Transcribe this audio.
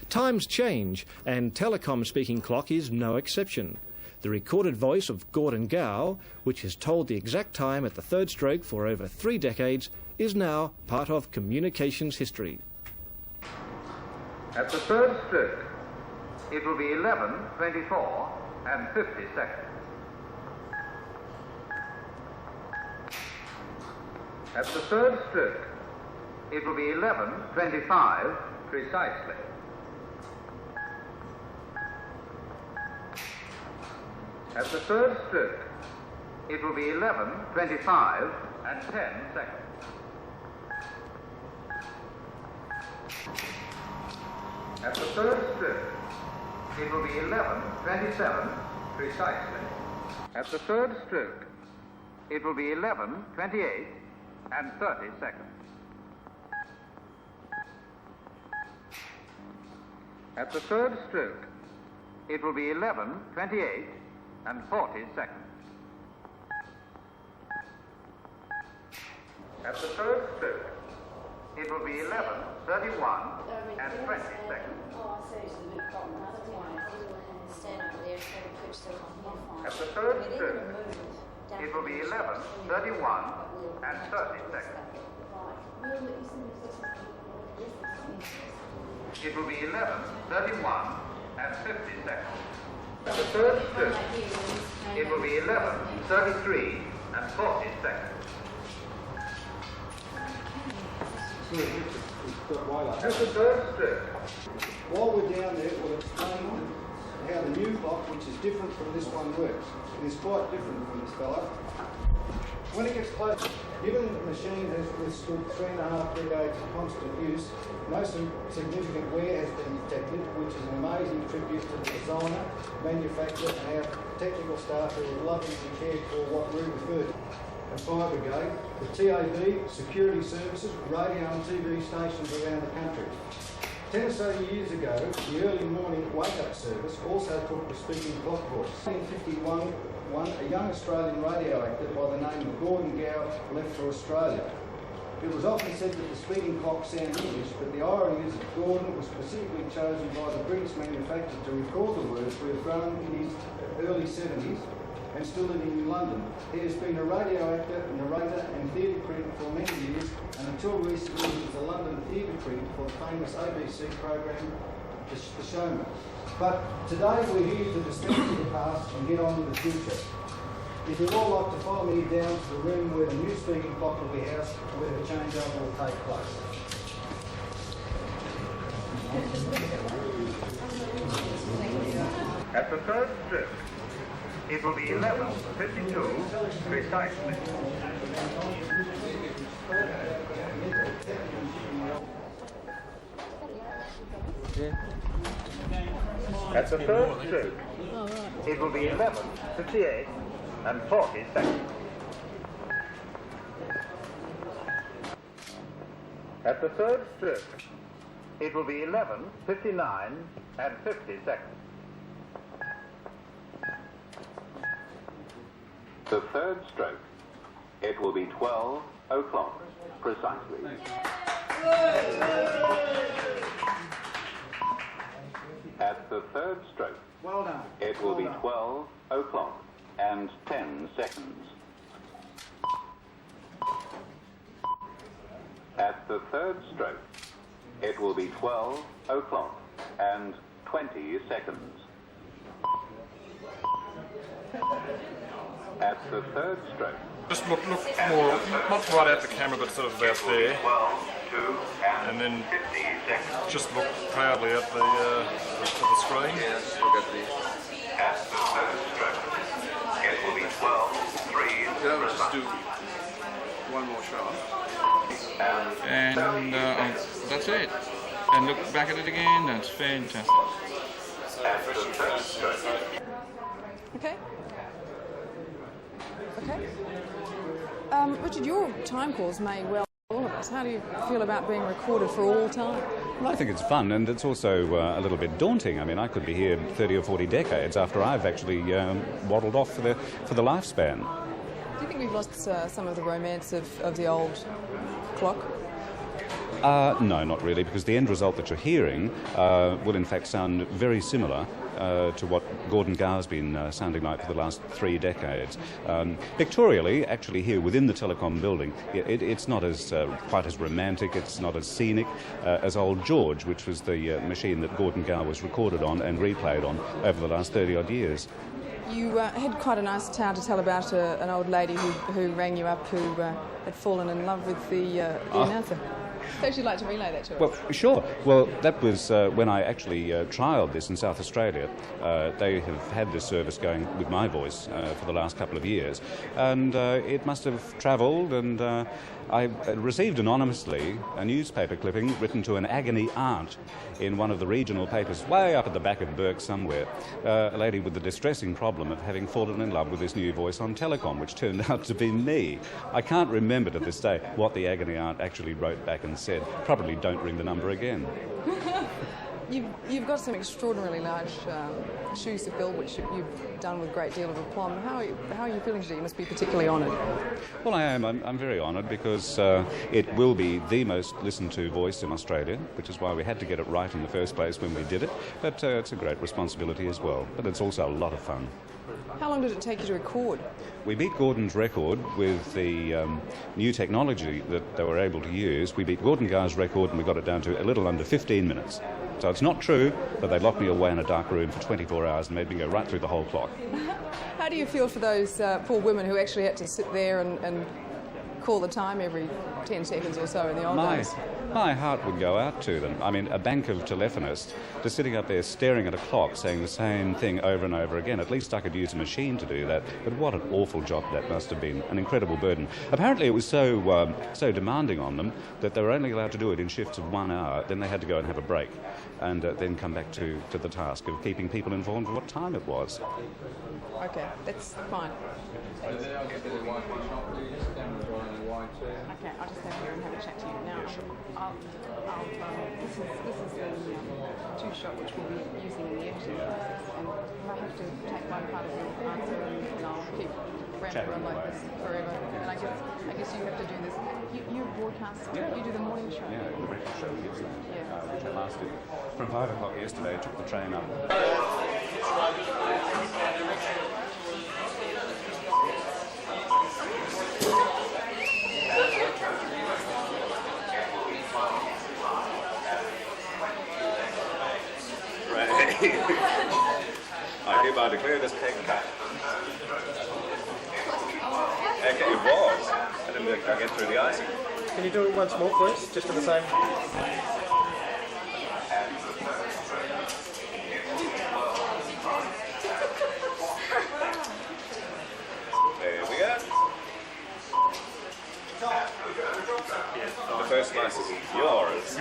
Times change, and Telecom Speaking Clock is no exception. The recorded voice of Gordon Gow, which has told the exact time at the third stroke for over 3 decades, is now part of communications history. At the third stroke, it will be 11:24 and 50 seconds. At the third stroke, it will be 11:25 precisely. At the third stroke, it will be 11:25 and 10 seconds. At the third stroke, it will be 11:27 precisely. At the third stroke, it will be 11:28 and 30 seconds. At the third stroke, it will be 11:28 and 40 seconds. At the third stroke, it will be 11:31 and 20 seconds. At the third stroke, it will be 11:31 and 30 seconds. It will be 11:31 and 50 seconds. At the third stroke, it will be 11:33 and 40 seconds. At the third stroke. While we're down there, we'll explain how the new clock, which is different from this one, works. It is quite different from this fellow. When it gets close, given that the machine has withstood 3.5 decades of constant use, no significant wear has been detected, which is an amazing tribute to the designer, manufacturer and our technical staff who have lovingly cared for what we refer to. And Fire Brigade, the TAB, security services, radio and TV stations around the country. 10 or so years ago, the early morning wake-up service also took the speaking clock voice. In 1951, a young Australian radio actor by the name of Gordon Gow left for Australia. It was often said that the speaking clock sounded English, but the irony is that Gordon was specifically chosen by the British manufacturer to record the words we have grown in his early 70s and still living in London. He has been a radio actor, narrator and theatre critic for many years, and until recently he was a London theatre critic for the famous ABC programme The Showman. But today we're here to dispense with the past and get on with the future. If you'd all like to follow me down to the room where the new speaking clock will be housed, where the changeover will take place. At the third stroke, it will be 11:52 precisely. At the third stroke, it will be 11:58 and 40 seconds. At the third stroke, it will be 11:59 and 50 seconds. The third stroke, it will be 12 o'clock precisely. At the third stroke, Well done. it will be 12 o'clock and 10 seconds. At the third stroke, it will be 12 o'clock and 20 seconds. At the third stroke. Just look more, not right at the camera, but sort of about there. 12, 2, And then 50 seconds. just look proudly at the screen. Yes, look at the... At the third stroke, it will be 12, 3, Yeah, let's just do one more shot. And that's it. And look back at it again. That's fantastic. at the third stroke. Okay. Okay. Richard, your time calls may well all of us. How do you feel about being recorded for all time? Well, I think it's fun, and it's also a little bit daunting. I mean, I could be here 30 or 40 decades after I've actually waddled off for the lifespan. Do you think we've lost some of the romance of the old clock? No, not really, because the end result that you're hearing will in fact sound very similar to what Gordon Gow has been sounding like for the last 3 decades. Pictorially, actually here within the telecom building, it's not as quite as romantic, it's not as scenic as Old George, which was the machine that Gordon Gow was recorded on and replayed on over the last 30-odd years. You had quite a nice tale to tell about an old lady who rang you up who had fallen in love with the announcer. So you'd like to relay that to us? Well, sure. Well, that was when I actually trialled this in South Australia. They have had this service going with my voice for the last couple of years, and it must have travelled, and I received anonymously a newspaper clipping written to an agony aunt in one of the regional papers way up at the back of Burke somewhere, a lady with the distressing problem of having fallen in love with this new voice on telecom, which turned out to be me. I can't remember to this day what the agony aunt actually wrote back and said. Probably don't ring the number again. You've got some extraordinarily large shoes to fill, which you've done with a great deal of aplomb. How are you feeling today? You must be particularly honoured. Well, I am. I'm very honoured because it will be the most listened to voice in Australia, which is why we had to get it right in the first place when we did it. But it's a great responsibility as well. But it's also a lot of fun. How long did it take you to record? We beat Gordon's record with the new technology that they were able to use. We beat Gordon Gow's record and we got it down to a little under 15 minutes. So it's not true that they locked me away in a dark room for 24 hours and made me go right through the whole clock. How do you feel for those poor women who actually had to sit there and call the time every 10 seconds or so in the old days? My heart would go out to them. I mean, a bank of telephonists just sitting up there staring at a clock saying the same thing over and over again. At least I could use a machine to do that. But what an awful job that must have been. An incredible burden. Apparently it was so demanding on them that they were only allowed to do it in shifts of 1 hour. Then they had to go and have a break and then come back to the task of keeping people informed of what time it was. Okay, that's fine. Okay, I'll just stand here and have a chat to you now. Yeah, sure. This is the two-shot which we'll be using in the editing process, and if I have to take one part of your answer and I'll keep rambling on like this forever, and I guess you have to do this. You broadcast, you do the morning show. Yeah, the breakfast show, yes. Yeah. Which I lasted from 5 o'clock yesterday. I took the train up. I hereby declare this cake cut. Okay, it was. I didn't get through the icing. Can you do it once more, please? Just for the same. There we go. The first slice is yours.